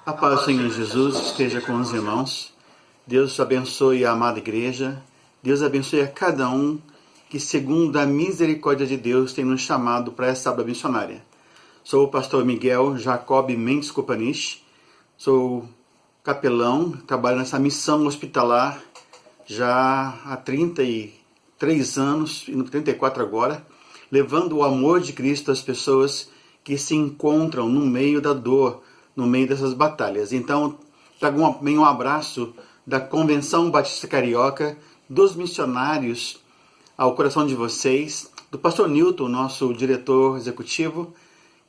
A paz do Senhor Jesus esteja com os irmãos. Deus abençoe a amada igreja. Deus abençoe a cada um que, segundo a misericórdia de Deus, tem nos chamado para essa obra missionária. Sou o pastor Miguel Jacob Mendes Copanich. Sou capelão, trabalho nessa missão hospitalar já há 33 anos, indo para 34 agora, levando o amor de Cristo às pessoas que se encontram no meio da dor, no meio dessas batalhas. Então, trago um abraço da Convenção Batista Carioca, dos missionários ao coração de vocês, do pastor Newton, nosso diretor executivo.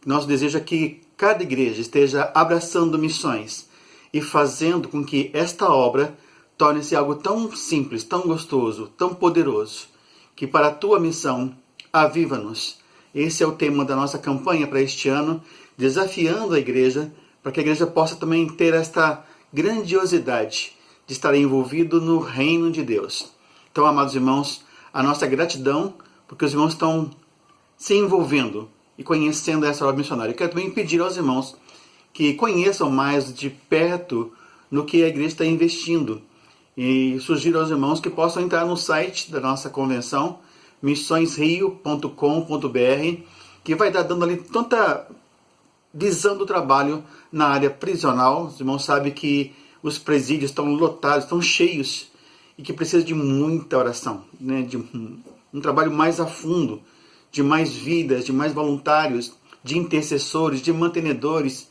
Nosso desejo é que cada igreja esteja abraçando missões e fazendo com que esta obra torne-se algo tão simples, tão gostoso, tão poderoso, que para a tua missão, aviva-nos. Esse é o tema da nossa campanha para este ano, desafiando a igreja, para que a igreja possa também ter esta grandiosidade de estar envolvido no reino de Deus. Então, amados irmãos, a nossa gratidão, porque os irmãos estão se envolvendo e conhecendo essa obra missionária. Eu quero também pedir aos irmãos que conheçam mais de perto no que a igreja está investindo. E sugiro aos irmãos que possam entrar no site da nossa convenção, missõesrio.com.br, que vai estar dando ali tanta visão do trabalho na área prisional. Os irmãos sabem que os presídios estão lotados, estão cheios, e que precisa de muita oração, né? De um trabalho mais a fundo, de mais vidas, de mais voluntários, de intercessores, de mantenedores.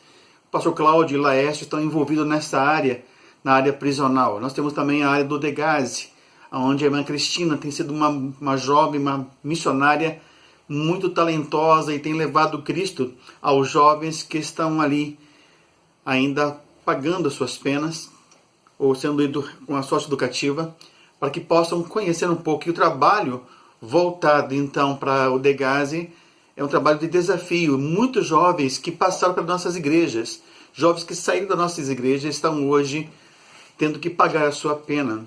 O pastor Cláudio e Laércio estão envolvidos nessa área, na área prisional. Nós temos também a área do Degase, onde a irmã Cristina tem sido uma jovem, uma missionária muito talentosa e tem levado Cristo aos jovens que estão ali ainda pagando as suas penas ou sendo ido com a sorte educativa, para que possam conhecer um pouco. E o trabalho voltado então para o Degase é um trabalho de desafio. Muitos jovens que passaram pelas nossas igrejas, jovens que saíram das nossas igrejas, estão hoje tendo que pagar a sua pena.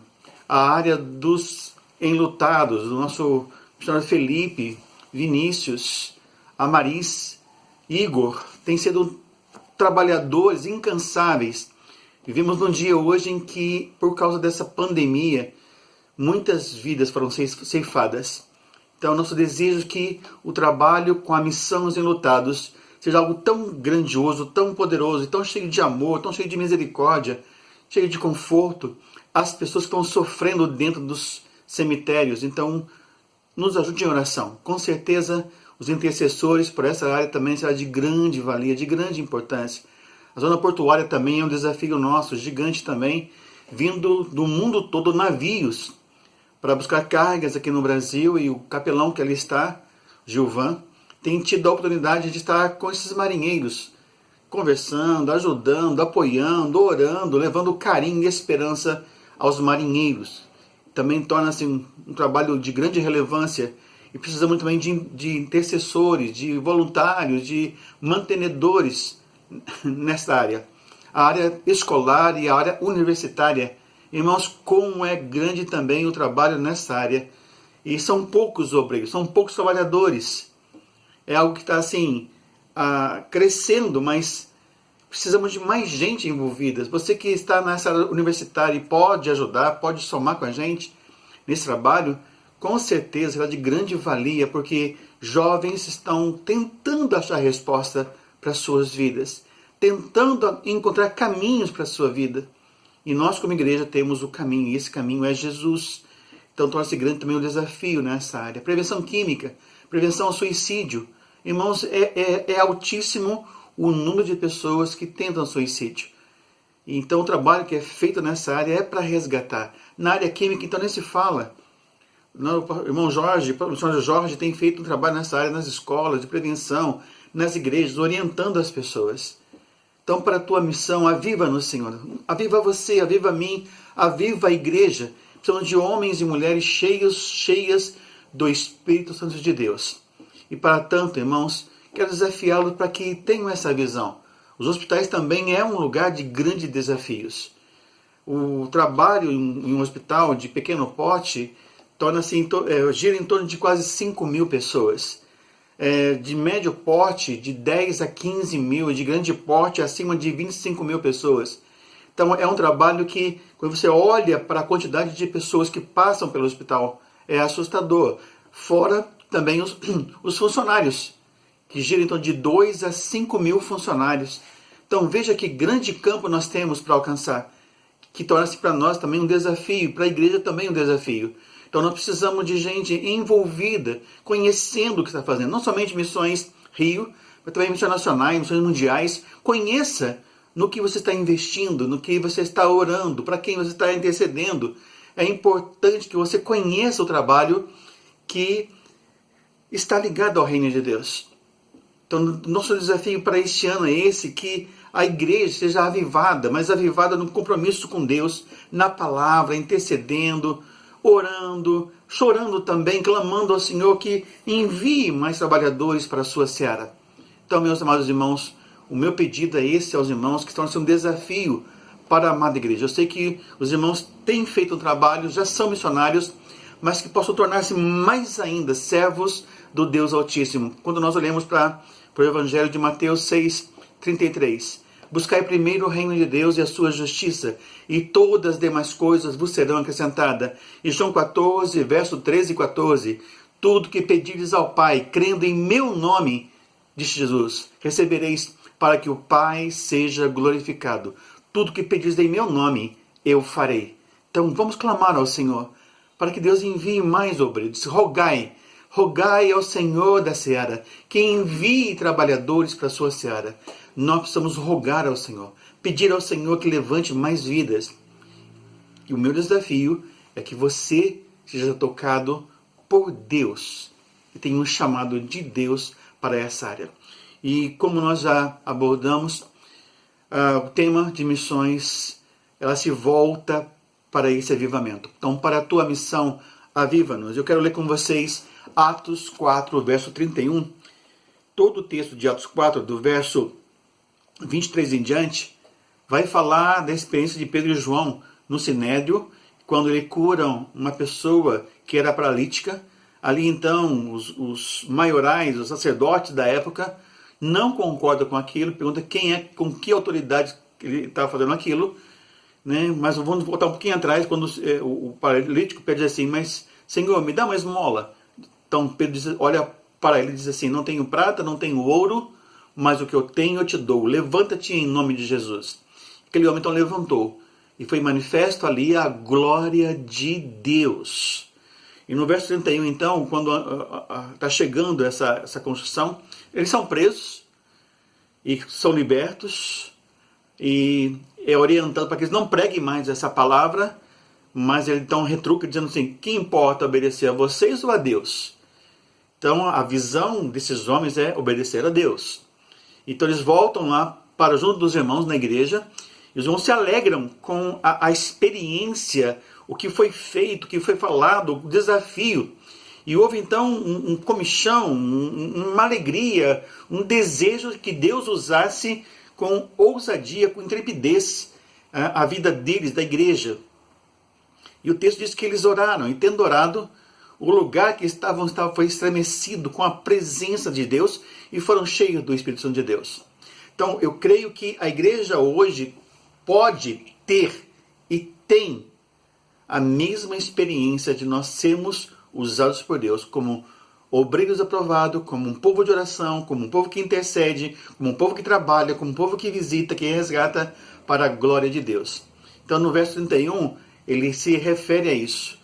A área dos enlutados, do nosso missionário Felipe, Vinícius, Amaris, Igor, têm sido trabalhadores incansáveis. Vivemos num dia hoje em que, por causa dessa pandemia, muitas vidas foram ceifadas. Então, nosso desejo é que o trabalho com a missão dos enlutados seja algo tão grandioso, tão poderoso, tão cheio de amor, tão cheio de misericórdia, cheio de conforto, as pessoas que estão sofrendo dentro dos cemitérios. Então, nos ajude em oração. Com certeza, os intercessores por essa área também será de grande valia, de grande importância. A zona portuária também é um desafio nosso, gigante também, vindo do mundo todo navios para buscar cargas aqui no Brasil, e o capelão que ali está, Gilvan, tem tido a oportunidade de estar com esses marinheiros, conversando, ajudando, apoiando, orando, levando carinho e esperança aos marinheiros. Também torna-se um trabalho de grande relevância, e precisamos também de intercessores, de voluntários, de mantenedores nesta área. A área escolar e a área universitária. Irmãos, como é grande também o trabalho nessa área. E são poucos obreiros, são poucos trabalhadores. É algo que está assim, crescendo, mas precisamos de mais gente envolvida. Você que está nessa área universitária e pode ajudar, pode somar com a gente nesse trabalho, com certeza será de grande valia, porque jovens estão tentando achar resposta para suas vidas, tentando encontrar caminhos para a sua vida. E nós, como igreja, temos o caminho, e esse caminho é Jesus. Então torna-se grande também o desafio nessa área. Prevenção química, prevenção ao suicídio. Irmãos, é altíssimo o número de pessoas que tentam suicídio. Então o trabalho que é feito nessa área é para resgatar. Na área química, então, nem se fala. O irmão Jorge, o missionário Jorge, tem feito um trabalho nessa área, nas escolas de prevenção, nas igrejas, orientando as pessoas. Então, para a tua missão, aviva-nos, Senhor. Aviva você, aviva a mim, aviva a igreja. Precisamos de homens e mulheres cheias do Espírito Santo de Deus. E para tanto, irmãos, quero desafiá-los para que tenham essa visão. Os hospitais também é um lugar de grandes desafios. O trabalho em um hospital de pequeno porte gira em torno de quase 5.000 pessoas. de médio porte, de 10 a 15 mil, de grande porte, acima de 25 mil pessoas. Então é um trabalho que, quando você olha para a quantidade de pessoas que passam pelo hospital, é assustador. Fora também os funcionários, que giram então de 2 a 5 mil funcionários. Então veja que grande campo nós temos para alcançar, que torna-se para nós também um desafio, para a igreja também um desafio. Então nós precisamos de gente envolvida, conhecendo o que está fazendo. Não somente Missões Rio, mas também missões nacionais, missões mundiais. Conheça no que você está investindo, no que você está orando, para quem você está intercedendo. É importante que você conheça o trabalho que está ligado ao reino de Deus. Então nosso desafio para este ano é esse, que a igreja seja avivada, mas avivada no compromisso com Deus, na palavra, intercedendo, orando, chorando também, clamando ao Senhor que envie mais trabalhadores para a sua seara. Então, meus amados irmãos, o meu pedido é esse aos irmãos, que estão sendo um desafio para a amada igreja. Eu sei que os irmãos têm feito um trabalho, já são missionários, mas que possam tornar-se mais ainda servos do Deus Altíssimo. Quando nós olhamos para o Evangelho de Mateus 6:33, buscai primeiro o reino de Deus e a sua justiça, e todas as demais coisas vos serão acrescentadas. E João 14, verso 13 e 14, tudo que pedires ao Pai, crendo em meu nome, disse Jesus, recebereis, para que o Pai seja glorificado. Tudo que pedires em meu nome, eu farei. Então vamos clamar ao Senhor, para que Deus envie mais obreiros. Rogai ao Senhor da seara, que envie trabalhadores para a sua seara. Nós precisamos rogar ao Senhor, pedir ao Senhor que levante mais vidas. E o meu desafio é que você seja tocado por Deus e tenha um chamado de Deus para essa área. E como nós já abordamos, o tema de missões, ela se volta para esse avivamento. Então, para a tua missão, aviva-nos. Eu quero ler com vocês Atos 4, verso 31. Todo o texto de Atos 4, do verso 23 em diante, vai falar da experiência de Pedro e João no Sinédrio, quando eles curam uma pessoa que era paralítica. Ali então os maiorais, os sacerdotes da época, não concordam com aquilo, perguntam com que autoridade ele estava fazendo aquilo, né? Mas vamos voltar um pouquinho atrás, quando o paralítico pede assim, mas Senhor, me dá uma esmola. Então Pedro olha para ele e diz assim, não tenho prata, não tenho ouro, mas o que eu tenho eu te dou. Levanta-te em nome de Jesus. Aquele homem então levantou. E foi manifesto ali a glória de Deus. E no verso 31, então, quando está chegando essa construção, eles são presos e são libertos. E é orientado para que eles não preguem mais essa palavra, mas ele então retruca dizendo assim, que importa obedecer a vocês ou a Deus? Então a visão desses homens é obedecer a Deus. Então eles voltam lá para junto dos irmãos na igreja, e os irmãos se alegram com a experiência, o que foi feito, o que foi falado, o desafio. E houve então um comichão, uma alegria, um desejo que Deus usasse com ousadia, com intrepidez a vida deles, da igreja. E o texto diz que eles oraram, e tendo orado, o lugar que estavam foi estremecido com a presença de Deus e foram cheios do Espírito Santo de Deus. Então, eu creio que a igreja hoje pode ter e tem a mesma experiência de nós sermos usados por Deus como obreiros aprovados, como um povo de oração, como um povo que intercede, como um povo que trabalha, como um povo que visita, que resgata para a glória de Deus. Então, no verso 31, ele se refere a isso,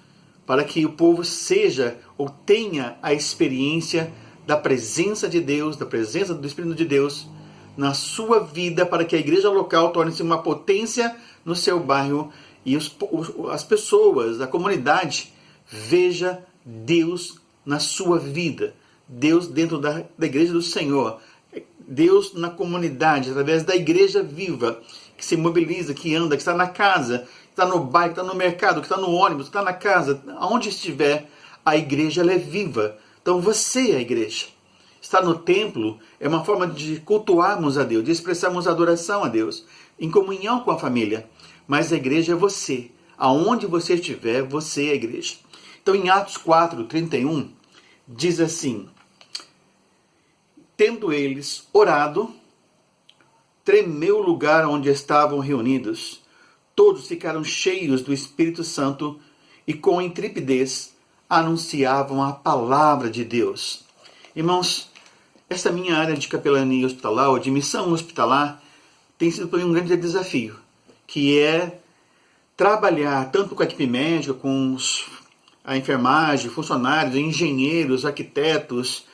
para que o povo seja ou tenha a experiência da presença de Deus, da presença do Espírito de Deus na sua vida, para que a igreja local torne-se uma potência no seu bairro e as pessoas, a comunidade, veja Deus na sua vida, Deus dentro da igreja do Senhor, Deus na comunidade, através da igreja viva, que se mobiliza, que anda, que está na casa, que está no bairro, que está no mercado, que está no ônibus, que está na casa, aonde estiver, a igreja ela é viva. Então você é a igreja. Estar no templo é uma forma de cultuarmos a Deus, de expressarmos adoração a Deus, em comunhão com a família. Mas a igreja é você. Aonde você estiver, você é a igreja. Então em Atos 4, 31, diz assim, Tendo eles orado, tremeu o lugar onde estavam reunidos. Todos ficaram cheios do Espírito Santo e com intrepidez anunciavam a palavra de Deus. Irmãos, essa minha área de capelania hospitalar, ou de missão hospitalar, tem sido para mim um grande desafio, que é trabalhar tanto com a equipe médica, com a enfermagem, funcionários, engenheiros, arquitetos,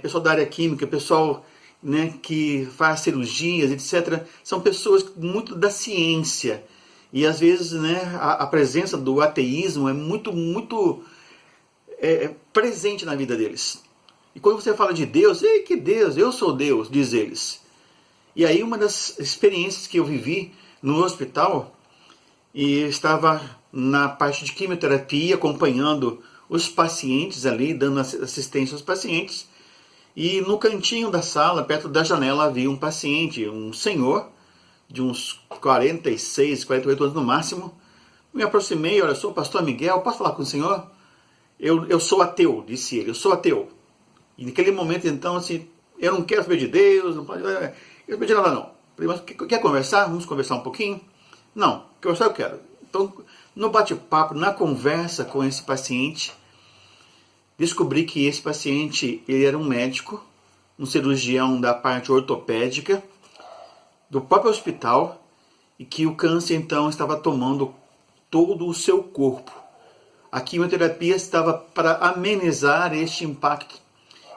pessoal da área química, pessoal, né, que faz cirurgias, etc. São pessoas muito da ciência. E às vezes, né, a presença do ateísmo é muito presente na vida deles. E quando você fala de Deus, ei, que Deus, eu sou Deus, diz eles. E aí uma das experiências que eu vivi no hospital, e eu estava na parte de quimioterapia, acompanhando os pacientes ali, dando assistência aos pacientes, e no cantinho da sala, perto da janela, havia um paciente, um senhor, de uns 46, 48 anos no máximo. Me aproximei, olha, sou o pastor Miguel, posso falar com o senhor? Eu sou ateu, disse ele, eu sou ateu. E naquele momento, então, assim, eu não quero saber de Deus, não pode, eu não pedi nada não. Mas quer conversar? Vamos conversar um pouquinho? Não, conversar eu quero. Então, no bate-papo, na conversa com esse paciente, descobri que esse paciente, ele era um médico, um cirurgião da parte ortopédica, do próprio hospital, e que o câncer então estava tomando todo o seu corpo. A quimioterapia estava para amenizar este impacto.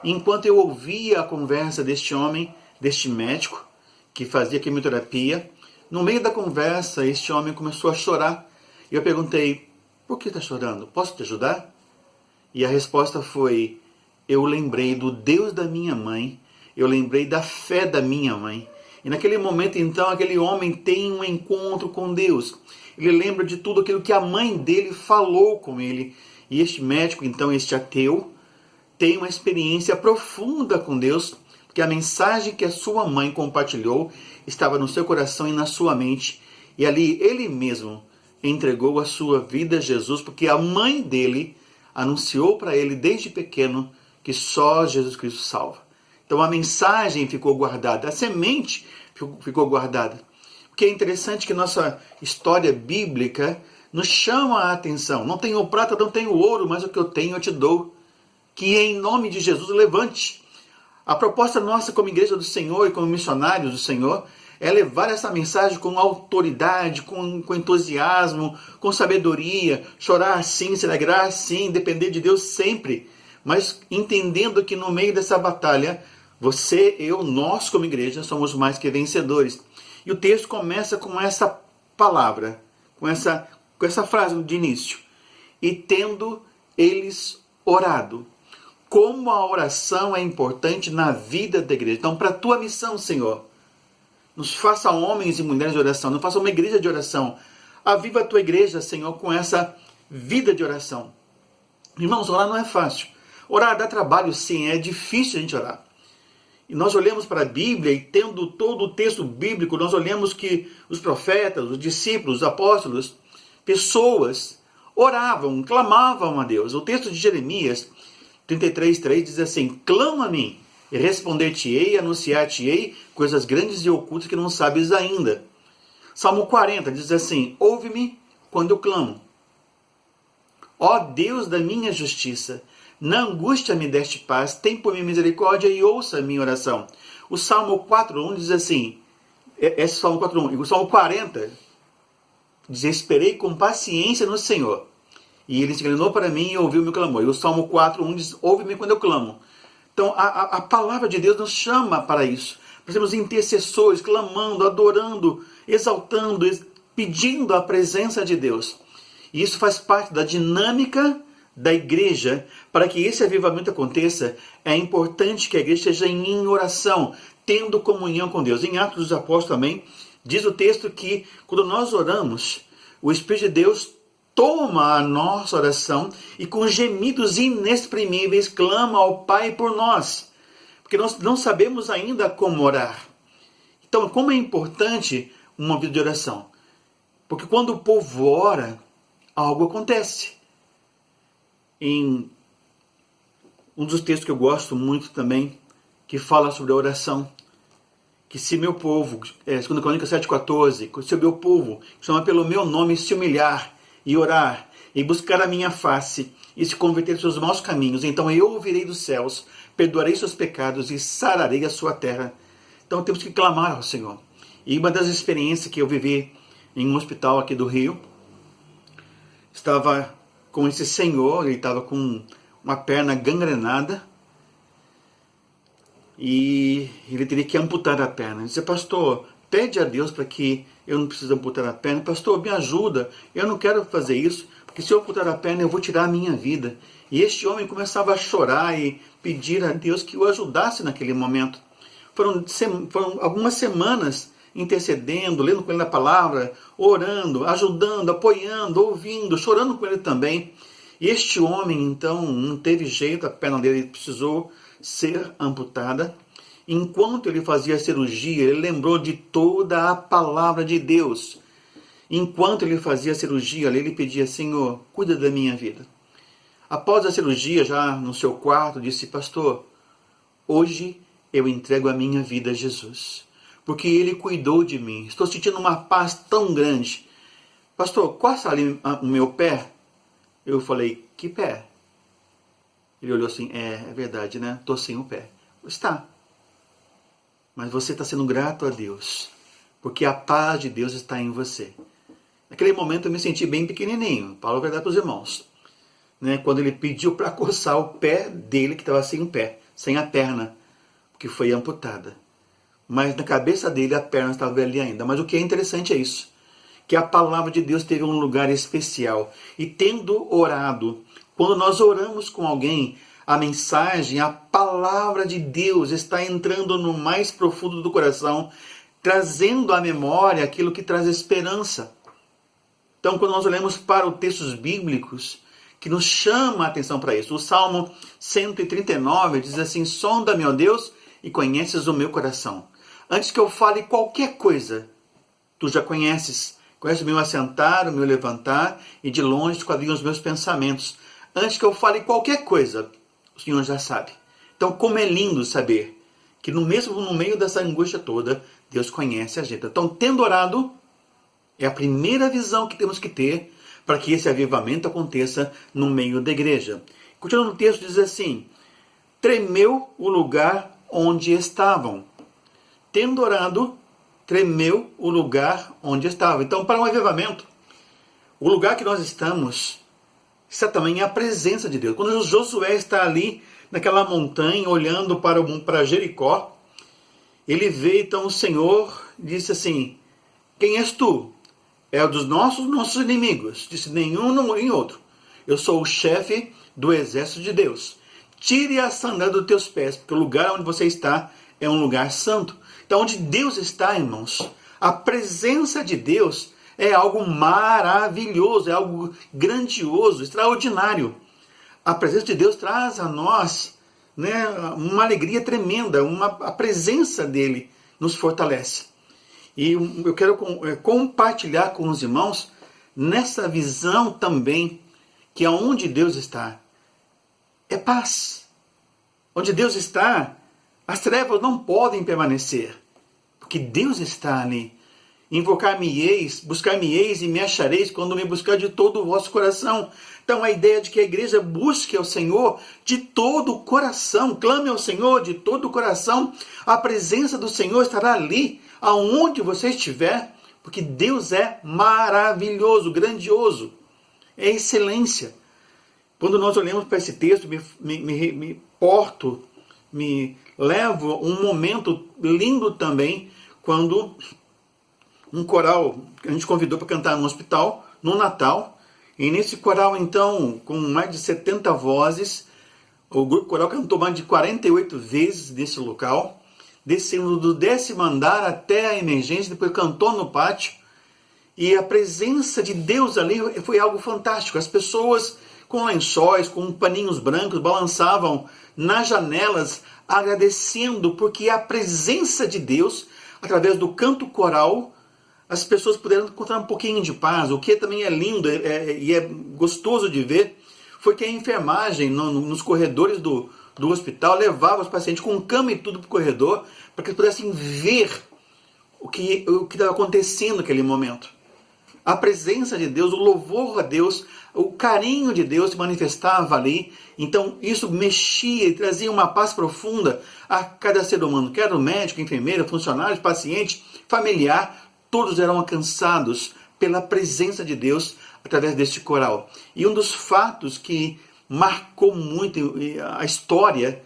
Enquanto eu ouvia a conversa deste homem, deste médico, que fazia quimioterapia, no meio da conversa, este homem começou a chorar. E eu perguntei, por que está chorando? Posso te ajudar? E a resposta foi, eu lembrei do Deus da minha mãe, eu lembrei da fé da minha mãe. E naquele momento, então, aquele homem tem um encontro com Deus. Ele lembra de tudo aquilo que a mãe dele falou com ele. E este médico, então, este ateu, tem uma experiência profunda com Deus, porque a mensagem que a sua mãe compartilhou estava no seu coração e na sua mente. E ali ele mesmo entregou a sua vida a Jesus, porque a mãe dele anunciou para ele desde pequeno que só Jesus Cristo salva. Então a mensagem ficou guardada, a semente ficou guardada. Porque é interessante que nossa história bíblica nos chama a atenção. Não tenho prata, não tenho ouro, mas o que eu tenho eu te dou. Que em nome de Jesus levante. A proposta nossa como igreja do Senhor e como missionários do Senhor é levar essa mensagem com autoridade, com entusiasmo, com sabedoria, chorar sim, se alegrar sim, depender de Deus sempre, mas entendendo que no meio dessa batalha, você, eu, nós como igreja somos mais que vencedores. E o texto começa com essa palavra, com essa frase de início. E tendo eles orado. Como a oração é importante na vida da igreja. Então, para a tua missão, Senhor, nos faça homens e mulheres de oração, nos faça uma igreja de oração. Aviva a tua igreja, Senhor, com essa vida de oração. Irmãos, orar não é fácil. Orar dá trabalho, sim, é difícil a gente orar. E nós olhamos para a Bíblia e tendo todo o texto bíblico, nós olhamos que os profetas, os discípulos, os apóstolos, pessoas oravam, clamavam a Deus. O texto de Jeremias 33:3 diz assim, clama a mim, e responder-te-ei, e anunciar-te-ei coisas grandes e ocultas que não sabes ainda. Salmo 40 diz assim, ouve-me quando eu clamo. Ó Deus da minha justiça, na angústia me deste paz, tem por mim misericórdia e ouça a minha oração. O Salmo 4:1 diz assim, esse Salmo 4:1, e o Salmo 40 diz, esperei com paciência no Senhor, e ele se inclinou para mim e ouviu o meu clamor. E o Salmo 4:1 diz, ouve-me quando eu clamo. Então a palavra de Deus nos chama para isso. Para sermos intercessores, clamando, adorando, exaltando, pedindo a presença de Deus. E isso faz parte da dinâmica da igreja. Para que esse avivamento aconteça, é importante que a igreja esteja em oração, tendo comunhão com Deus. Em Atos dos Apóstolos também, diz o texto que quando nós oramos, o Espírito de Deus toma a nossa oração e com gemidos inexprimíveis clama ao Pai por nós. Porque nós não sabemos ainda como orar. Então, como é importante uma vida de oração? Porque quando o povo ora, algo acontece. Em um dos textos que eu gosto muito também, que fala sobre a oração. Que se meu povo, 2 Crônicas 7,14, se o meu povo, que chama pelo meu nome, se humilhar e orar, e buscar a minha face, e se converter dos seus maus caminhos, então eu ouvirei dos céus, perdoarei seus pecados e sararei a sua terra. Então temos que clamar ao Senhor. E uma das experiências que eu vivi em um hospital aqui do Rio, estava com esse senhor, ele estava com uma perna gangrenada, e ele teria que amputar a perna. Ele disse: pastor, pede a Deus para que eu não precise amputar a perna. Pastor, me ajuda, eu não quero fazer isso, porque se eu amputar a perna eu vou tirar a minha vida. E este homem começava a chorar e pedir a Deus que o ajudasse naquele momento. Foram algumas semanas intercedendo, lendo com ele a palavra, orando, ajudando, apoiando, ouvindo, chorando com ele também. E este homem, então, não teve jeito, a perna dele precisou ser amputada. Enquanto ele fazia a cirurgia, ele lembrou de toda a palavra de Deus. Enquanto ele fazia a cirurgia, ele pedia: Senhor, cuida da minha vida. Após a cirurgia, já no seu quarto, disse: pastor, hoje eu entrego a minha vida a Jesus, porque Ele cuidou de mim. Estou sentindo uma paz tão grande. Pastor, coça ali o meu pé. Eu falei: que pé? Ele olhou assim: é verdade, né? Estou sem o pé. Está. Mas você está sendo grato a Deus, porque a paz de Deus está em você. Naquele momento eu me senti bem pequenininho. Falo a verdade para os irmãos. Né? Quando ele pediu para coçar o pé dele, que estava sem o pé, sem a perna, que foi amputada. Mas na cabeça dele a perna estava ali ainda. Mas o que é interessante é isso, que a palavra de Deus teve um lugar especial. E tendo orado, quando nós oramos com alguém, a mensagem, a palavra de Deus está entrando no mais profundo do coração, trazendo à memória aquilo que traz esperança. Então, quando nós olhamos para os textos bíblicos, que nos chama a atenção para isso. O Salmo 139 diz assim: sonda-me, ó Deus, e conheces o meu coração. Antes que eu fale qualquer coisa, tu já conheces. Conheces o meu assentar, o meu levantar, e de longe esquadrinham os meus pensamentos. Antes que eu fale qualquer coisa, o Senhor já sabe. Então, como é lindo saber que mesmo no meio dessa angústia toda, Deus conhece a gente. Então, tendo orado, é a primeira visão que temos que ter para que esse avivamento aconteça no meio da igreja. Continuando no texto, diz assim: tremeu o lugar onde estavam. Tendo orado, tremeu o lugar onde estavam. Então, para um avivamento, o lugar que nós estamos está também a presença de Deus. Quando Josué está ali naquela montanha, olhando para Jericó, ele vê então o Senhor, disse assim: quem és tu? É o dos nossos inimigos. Disse: nenhum nem outro. Eu sou o chefe do exército de Deus. Tire a sandália dos teus pés, porque o lugar onde você está é um lugar santo. Então, onde Deus está, irmãos, a presença de Deus é algo maravilhoso, é algo grandioso, extraordinário. A presença de Deus traz a nós, né, uma alegria tremenda, a presença dele nos fortalece. E eu quero compartilhar com os irmãos nessa visão também, que aonde Deus está é paz. Onde Deus está, as trevas não podem permanecer, porque Deus está ali. Invocar-me-eis, buscar-me-eis e me achareis quando me buscar de todo o vosso coração. Então a ideia de que a igreja busque ao Senhor de todo o coração, clame ao Senhor de todo o coração, a presença do Senhor estará ali, aonde você estiver, porque Deus é maravilhoso, grandioso, é excelência. Quando nós olhamos para esse texto, me levo um momento lindo também, quando um coral que a gente convidou para cantar no hospital, no Natal, e nesse coral então, com mais de 70 vozes, o grupo coral cantou mais de 48 vezes nesse local, descendo do 10º andar até a emergência, depois cantou no pátio, e a presença de Deus ali foi algo fantástico. As pessoas com lençóis, com paninhos brancos, balançavam nas janelas, agradecendo, porque a presença de Deus, através do canto coral, as pessoas puderam encontrar um pouquinho de paz. O que também é lindo e é gostoso de ver, foi que a enfermagem nos corredores do do hospital, levava os pacientes com cama e tudo para o corredor, para que eles pudessem ver o que estava acontecendo naquele momento. A presença de Deus, o louvor a Deus, o carinho de Deus se manifestava ali. Então isso mexia e trazia uma paz profunda a cada ser humano, quer o médico, enfermeira, funcionário, paciente, familiar, todos eram alcançados pela presença de Deus através deste coral. E um dos fatos que marcou muito a história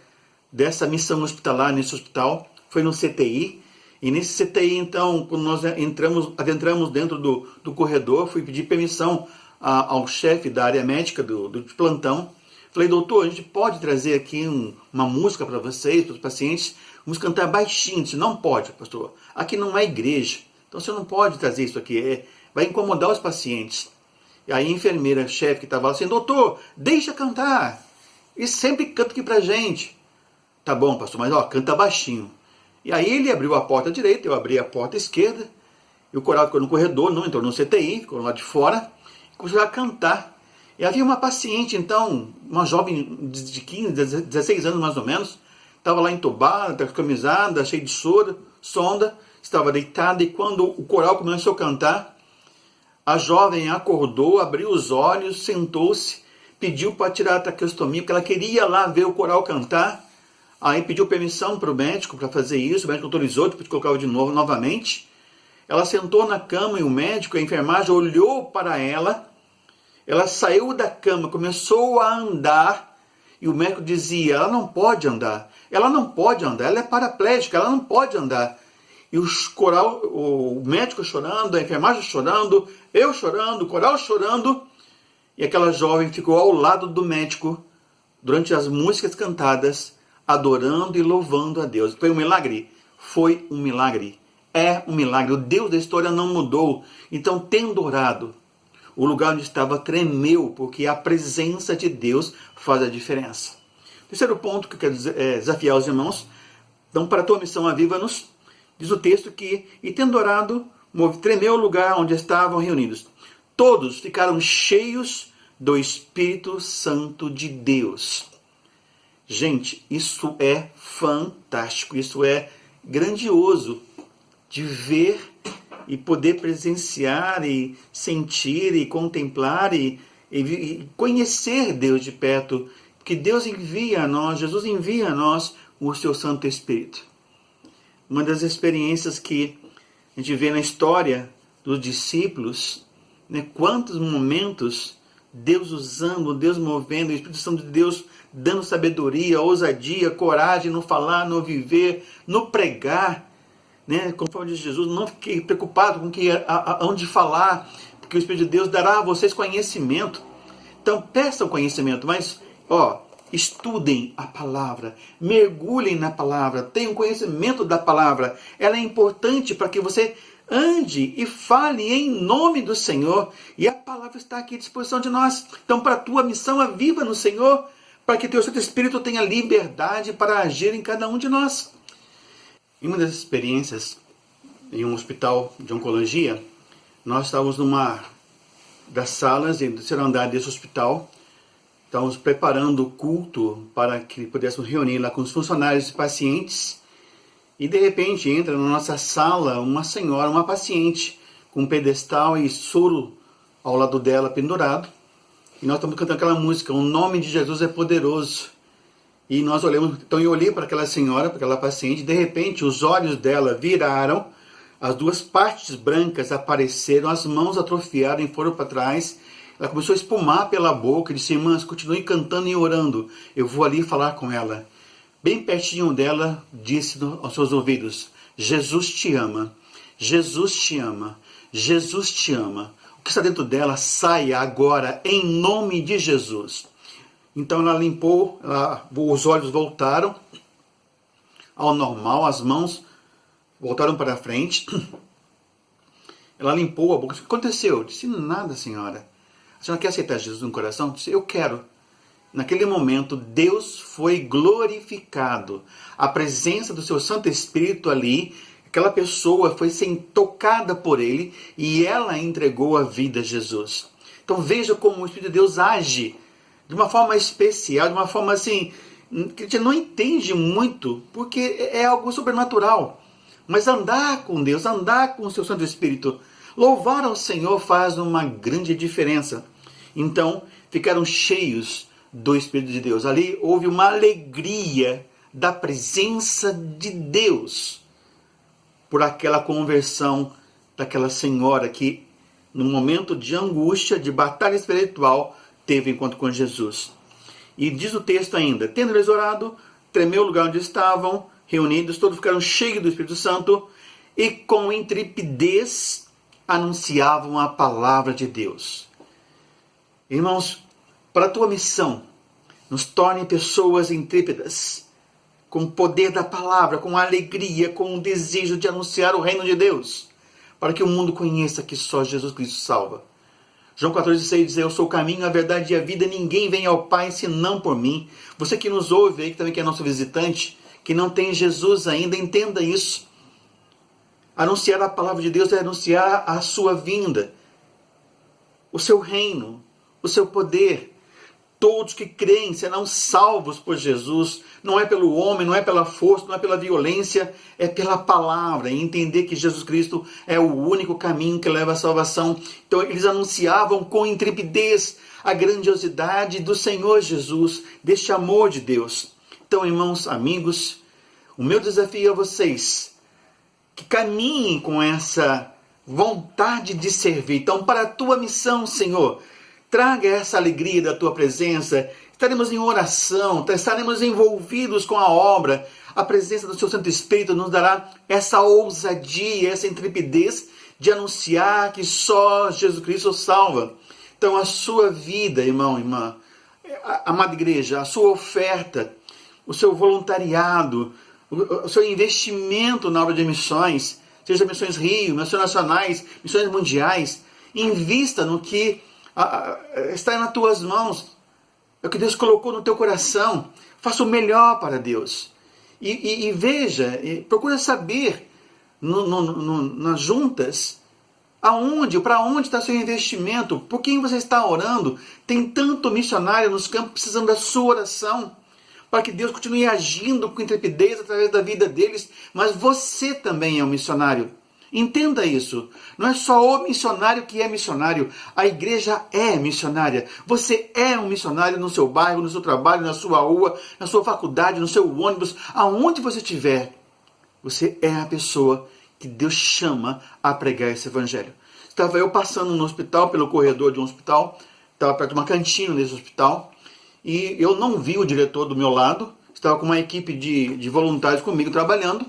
dessa missão hospitalar nesse hospital foi no CTI. E nesse CTI, então, quando nós adentramos dentro do corredor, fui pedir permissão ao chefe da área médica do plantão. Falei, doutor, a gente pode trazer aqui uma música para vocês, para os pacientes? Vamos cantar baixinho. Ele disse, não pode, pastor. Aqui não é igreja. Então você não pode trazer isso aqui. Vai incomodar os pacientes. E aí a enfermeira, chefe que estava lá, assim, doutor, deixa cantar. E sempre canta aqui pra gente. Tá bom, pastor, mas canta baixinho. E aí ele abriu a porta direita, eu abri a porta esquerda, e o coral ficou no corredor, não entrou no CTI, ficou lá de fora, e começou a cantar. E havia uma paciente, então, uma jovem de 15, 16 anos mais ou menos, estava lá entubada, descamisada, cheia de soro, sonda, estava deitada, e quando o coral começou a cantar, a jovem acordou, abriu os olhos, sentou-se, pediu para tirar a traqueostomia, porque ela queria lá ver o coral cantar. Aí pediu permissão para o médico para fazer isso, o médico autorizou, depois colocava de novo, novamente. Ela sentou na cama e o médico, a enfermagem, olhou para ela. Ela saiu da cama, começou a andar e o médico dizia, ela não pode andar, ela é paraplégica, ela não pode andar. E o médico chorando, a enfermagem chorando, eu chorando, o coral chorando, e aquela jovem ficou ao lado do médico durante as músicas cantadas, adorando e louvando a Deus. Foi um milagre? Foi um milagre. É um milagre. O Deus da história não mudou. Então, tendo orado, o lugar onde estava tremeu, porque a presença de Deus faz a diferença. Terceiro ponto que eu quero desafiar os irmãos. Então, para a tua missão aviva-nos, diz o texto que, e tendo orado, tremeu o lugar onde estavam reunidos. Todos ficaram cheios do Espírito Santo de Deus. Gente, isso é fantástico, isso é grandioso de ver e poder presenciar e sentir e contemplar e conhecer Deus de perto, porque Deus envia a nós, Jesus envia a nós o seu Santo Espírito. Uma das experiências que a gente vê na história dos discípulos, né, quantos momentos Deus usando, Deus movendo, o Espírito Santo de Deus dando sabedoria, ousadia, coragem no falar, no viver, no pregar, né? Conforme diz Jesus, não fiquei preocupado com onde falar, porque o Espírito de Deus dará a vocês conhecimento. Então peçam conhecimento, mas estudem a palavra, mergulhem na palavra, tenham conhecimento da palavra. Ela é importante para que você ande e fale em nome do Senhor, e a palavra está aqui à disposição de nós. Então, para a tua missão, aviva no Senhor, para que teu Santo Espírito tenha liberdade para agir em cada um de nós. Em uma das experiências, em um hospital de oncologia, nós estávamos numa das salas do terceiro andar desse hospital, estávamos preparando o culto para que pudéssemos reunir lá com os funcionários e pacientes, e de repente entra na nossa sala uma senhora, uma paciente, com um pedestal e soro ao lado dela pendurado. E nós estamos cantando aquela música, o nome de Jesus é poderoso. E nós olhamos, então eu olhei para aquela senhora, para aquela paciente, e de repente os olhos dela viraram, as duas partes brancas apareceram, as mãos atrofiaram e foram para trás. Ela começou a espumar pela boca e disse, irmãs, continue cantando e orando, eu vou ali falar com ela. Bem pertinho dela, disse aos seus ouvidos, Jesus te ama, Jesus te ama, Jesus te ama. O que está dentro dela, saia agora, em nome de Jesus. Então ela limpou, os olhos voltaram ao normal, as mãos voltaram para frente. Ela limpou a boca. O que aconteceu? Eu disse, nada, senhora. A senhora quer aceitar Jesus no coração? Eu disse, eu quero. Naquele momento, Deus foi glorificado. A presença do seu Santo Espírito ali, aquela pessoa foi tocada por ele e ela entregou a vida a Jesus. Então veja como o Espírito de Deus age de uma forma especial, de uma forma assim, que a gente não entende muito, porque é algo sobrenatural. Mas andar com Deus, andar com o seu Santo Espírito, louvar ao Senhor faz uma grande diferença. Então, ficaram cheios do Espírito de Deus. Ali houve uma alegria da presença de Deus por aquela conversão daquela senhora que, no momento de angústia, de batalha espiritual, teve encontro com Jesus. E diz o texto ainda, tendo eles orado, tremeu o lugar onde estavam reunidos, todos ficaram cheios do Espírito Santo e com intrepidez anunciavam a palavra de Deus. Irmãos, para a tua missão, nos torne pessoas intrépidas, com o poder da palavra, com alegria, com o desejo de anunciar o reino de Deus, para que o mundo conheça que só Jesus Cristo salva. João 14,6 diz, eu sou o caminho, a verdade e a vida, ninguém vem ao Pai senão por mim. Você que nos ouve aí, que também que é nosso visitante, que não tem Jesus ainda, entenda isso. Anunciar a palavra de Deus é anunciar a sua vinda, o seu reino, o seu poder. Todos que creem serão salvos por Jesus. Não é pelo homem, não é pela força, não é pela violência, é pela palavra. E entender que Jesus Cristo é o único caminho que leva à salvação. Então eles anunciavam com intrepidez a grandiosidade do Senhor Jesus, deste amor de Deus. Então, irmãos, amigos, o meu desafio a vocês, que caminhem com essa vontade de servir. Então, para a tua missão, Senhor, traga essa alegria da tua presença. Estaremos em oração, estaremos envolvidos com a obra. A presença do seu Santo Espírito nos dará essa ousadia, essa intrepidez de anunciar que só Jesus Cristo salva. Então a sua vida, irmão, irmã, amada igreja, a sua oferta, o seu voluntariado, o seu investimento na obra de missões, seja missões Rio, missões nacionais, missões mundiais, invista no que está nas tuas mãos, é o que Deus colocou no teu coração. Faça o melhor para Deus. E veja, procura saber nas juntas para onde está seu investimento, por quem você está orando. Tem tanto missionário nos campos precisando da sua oração, para que Deus continue agindo com intrepidez através da vida deles, mas você também é um missionário. Entenda isso. Não é só o missionário que é missionário. A igreja é missionária. Você é um missionário no seu bairro, no seu trabalho, na sua rua, na sua faculdade, no seu ônibus, aonde você estiver. Você é a pessoa que Deus chama a pregar esse evangelho. Estava eu passando no hospital, pelo corredor de um hospital, estava perto de uma cantina desse hospital, e eu não vi o diretor do meu lado, estava com uma equipe de voluntários comigo trabalhando.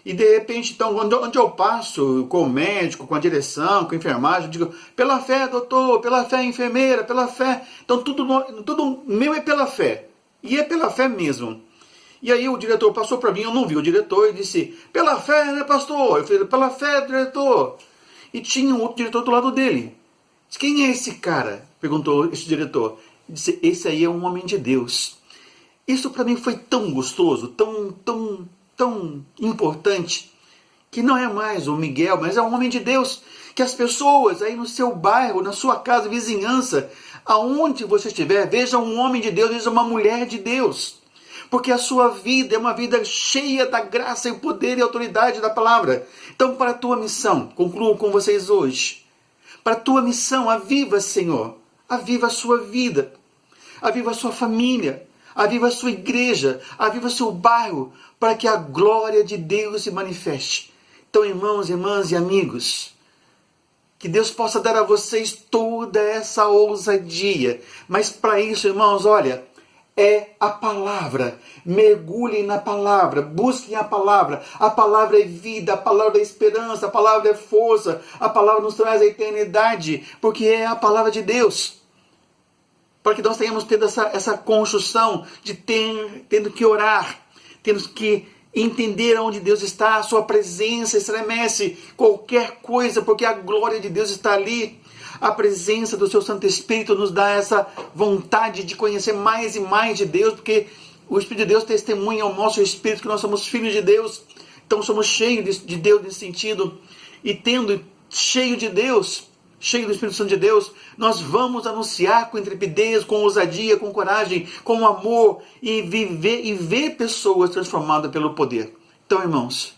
E de repente, então, onde eu passo, com o médico, com a direção, com a enfermagem, eu digo, pela fé, doutor, pela fé, enfermeira, pela fé. Então, tudo meu é pela fé. E é pela fé mesmo. E aí o diretor passou para mim, eu não vi o diretor, e disse, pela fé, né, pastor? Eu falei, pela fé, diretor. E tinha um outro diretor do lado dele. Disse, quem é esse cara? Perguntou esse diretor. Ele disse, esse aí é um homem de Deus. Isso para mim foi tão gostoso, tão importante, que não é mais o Miguel, mas é um homem de Deus, que as pessoas aí no seu bairro, na sua casa, vizinhança, aonde você estiver, veja um homem de Deus, veja uma mulher de Deus, porque a sua vida é uma vida cheia da graça e poder e autoridade da palavra. Então, para a tua missão, concluo com vocês hoje, para a tua missão, aviva, Senhor, aviva a sua vida, aviva a sua família, aviva a sua igreja, aviva o seu bairro, para que a glória de Deus se manifeste. Então, irmãos, irmãs e amigos, que Deus possa dar a vocês toda essa ousadia. Mas para isso, irmãos, olha, é a palavra. Mergulhem na palavra, busquem a palavra. A palavra é vida, a palavra é esperança, a palavra é força, a palavra nos traz a eternidade, porque é a palavra de Deus. Para que nós tenhamos tido essa construção de tendo que orar, temos que entender onde Deus está, a sua presença estremece qualquer coisa, porque a glória de Deus está ali. A presença do seu Santo Espírito nos dá essa vontade de conhecer mais e mais de Deus, porque o Espírito de Deus testemunha ao nosso Espírito que nós somos filhos de Deus. Então somos cheios de Deus nesse sentido. E tendo cheio de Deus, cheio do Espírito Santo de Deus, nós vamos anunciar com intrepidez, com ousadia, com coragem, com amor e ver pessoas transformadas pelo poder. Então, irmãos,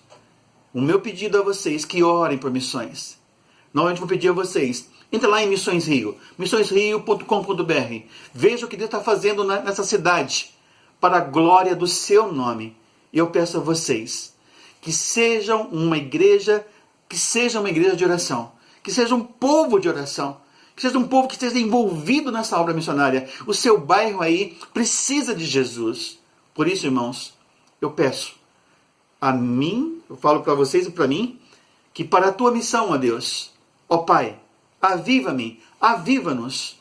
o meu pedido a vocês que orem por missões. Novamente vou pedir a vocês, entre lá em Missões Rio, missõesrio.com.br. Veja o que Deus está fazendo nessa cidade, para a glória do seu nome. E eu peço a vocês que sejam uma igreja de oração, que seja um povo de oração, que seja um povo que esteja envolvido nessa obra missionária. O seu bairro aí precisa de Jesus. Por isso, irmãos, eu peço a mim, eu falo para vocês e para mim, que para a tua missão, ó Deus, ó Pai, aviva-me, aviva-nos.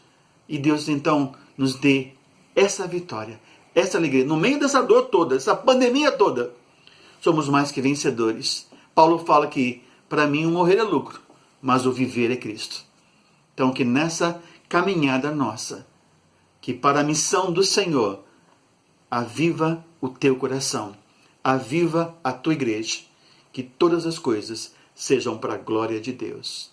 E Deus então nos dê essa vitória, essa alegria. No meio dessa dor toda, essa pandemia toda, somos mais que vencedores. Paulo fala que para mim o morrer é lucro, mas o viver é Cristo. Então que nessa caminhada nossa, que para a missão do Senhor, aviva o teu coração, aviva a tua igreja, que todas as coisas sejam para a glória de Deus.